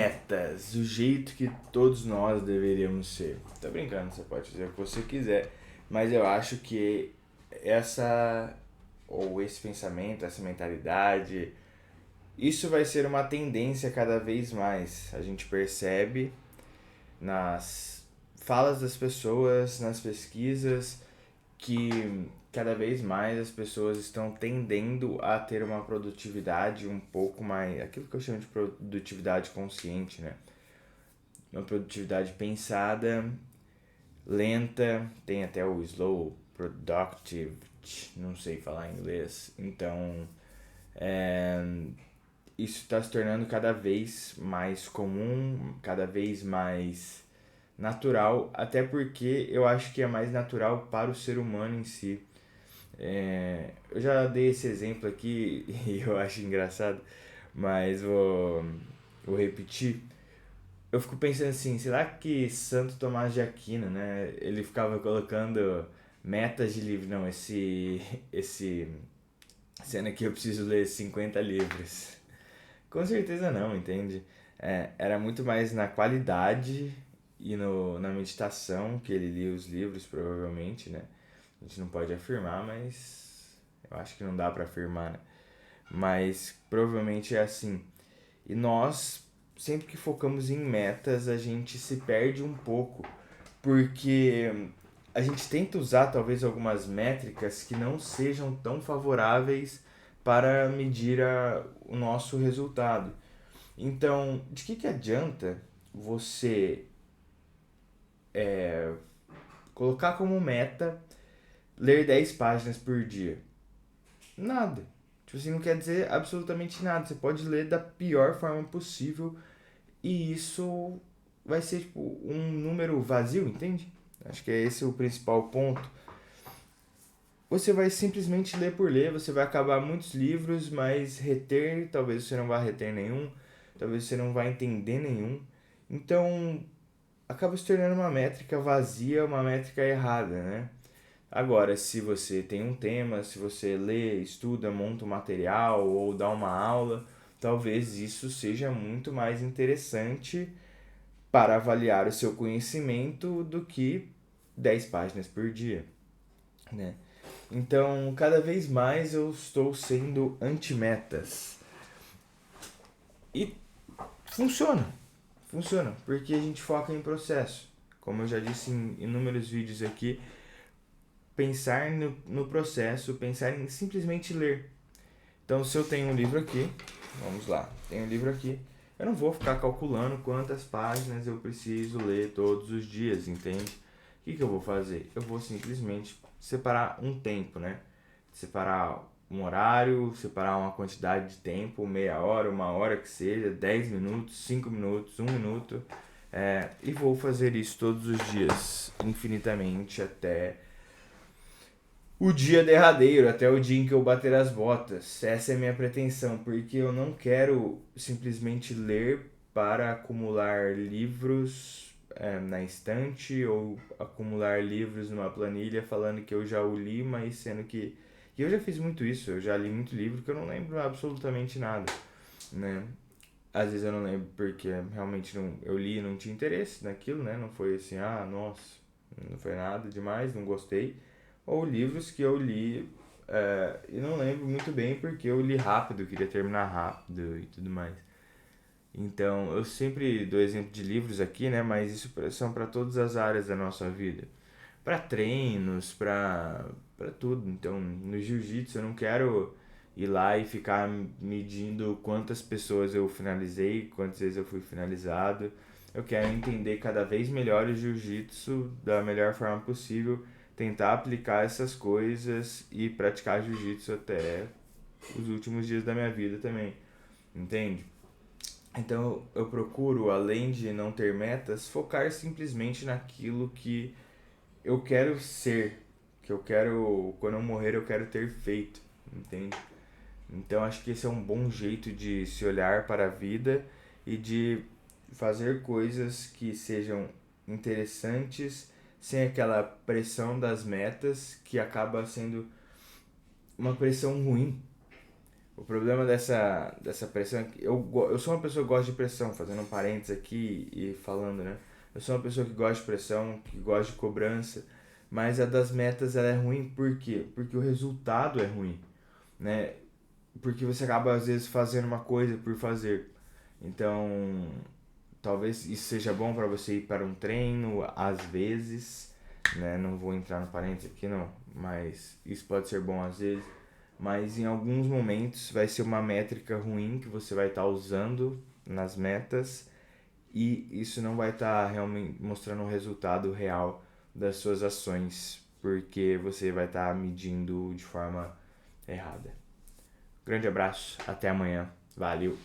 metas, do jeito que todos nós deveríamos ser. Tô brincando, você pode fazer o que você quiser, mas eu acho que essa ou esse pensamento, essa mentalidade, isso vai ser uma tendência cada vez mais. A gente percebe nas falas das pessoas, nas pesquisas, que cada vez mais as pessoas estão tendendo a ter uma produtividade um pouco mais, aquilo que eu chamo de produtividade consciente, né? Uma produtividade pensada, lenta, tem até o slow productive, não sei falar em inglês. Então, é, isso está se tornando cada vez mais comum, cada vez mais natural, até porque eu acho que é mais natural para o ser humano em si. Eu já dei esse exemplo aqui e eu acho engraçado, mas vou repetir. Eu fico pensando assim, será que Santo Tomás de Aquino, né? Ele ficava colocando metas de livro, não, esse sendo que eu preciso ler 50 livros. Com certeza não, entende? Era muito mais na qualidade e na meditação que ele lia os livros, provavelmente, né? A gente não pode afirmar, mas eu acho que não dá pra afirmar, né? Mas provavelmente é assim. E nós, sempre que focamos em metas, a gente se perde um pouco, porque a gente tenta usar talvez algumas métricas que não sejam tão favoráveis para medir o nosso resultado. Então, de que adianta você colocar como meta ler 10 páginas por dia? Nada. Tipo assim, não quer dizer absolutamente nada. Você pode ler da pior forma possível e isso vai ser tipo um número vazio, entende? Acho que é esse o principal ponto. Você vai simplesmente ler por ler, você vai acabar muitos livros, mas reter, talvez você não vá reter nenhum, talvez você não vá entender nenhum. Então, acaba se tornando uma métrica vazia, uma métrica errada, né? Agora, se você tem um tema, se você lê, estuda, monta um material ou dá uma aula, talvez isso seja muito mais interessante para avaliar o seu conhecimento do que 10 páginas por dia, né? Então, cada vez mais eu estou sendo anti-metas. E funciona, funciona, porque a gente foca em processo. Como eu já disse em inúmeros vídeos aqui, pensar no processo, pensar em simplesmente ler. Então, se eu tenho um livro aqui, vamos lá, tenho um livro aqui, eu não vou ficar calculando quantas páginas eu preciso ler todos os dias, entende? O que eu vou fazer? Eu vou simplesmente separar um tempo, né? Separar um horário, separar uma quantidade de tempo, meia hora, uma hora que seja, 10 minutos, 5 minutos, um minuto, e vou fazer isso todos os dias, infinitamente, até o dia derradeiro, até o dia em que eu bater as botas. Essa é a minha pretensão, porque eu não quero simplesmente ler para acumular livros na estante ou acumular livros numa planilha falando que eu já o li, mas sendo que. E eu já fiz muito isso, eu já li muito livro que eu não lembro absolutamente nada, né? Às vezes eu não lembro porque realmente não, eu li e não tinha interesse naquilo, né? Não foi assim, ah, nossa, não foi nada demais, não gostei. Ou livros que eu li e não lembro muito bem porque eu li rápido, queria terminar rápido e tudo mais. Então, eu sempre dou exemplo de livros aqui, né? Mas isso são para todas as áreas da nossa vida. Para treinos, para tudo. Então, no jiu-jitsu eu não quero ir lá e ficar medindo quantas pessoas eu finalizei, quantas vezes eu fui finalizado. Eu quero entender cada vez melhor o jiu-jitsu da melhor forma possível, tentar aplicar essas coisas e praticar jiu-jitsu até os últimos dias da minha vida também, entende? Então eu procuro, além de não ter metas, focar simplesmente naquilo que eu quero ser, que eu quero, quando eu morrer, eu quero ter feito, entende? Então acho que esse é um bom jeito de se olhar para a vida e de fazer coisas que sejam interessantes sem aquela pressão das metas que acaba sendo uma pressão ruim. O problema dessa pressão é que eu sou uma pessoa que gosta de pressão, fazendo um parênteses aqui e falando, né? Eu sou uma pessoa que gosta de pressão, que gosta de cobrança, mas a das metas ela é ruim por quê? Porque o resultado é ruim, né? Porque você acaba às vezes fazendo uma coisa por fazer. Então, talvez isso seja bom para você ir para um treino, às vezes, né? Não vou entrar no parênteses aqui não, mas isso pode ser bom às vezes. Mas em alguns momentos vai ser uma métrica ruim que você vai estar usando nas metas e isso não vai estar realmente mostrando o resultado real das suas ações, porque você vai estar medindo de forma errada. Grande abraço, até amanhã. Valeu!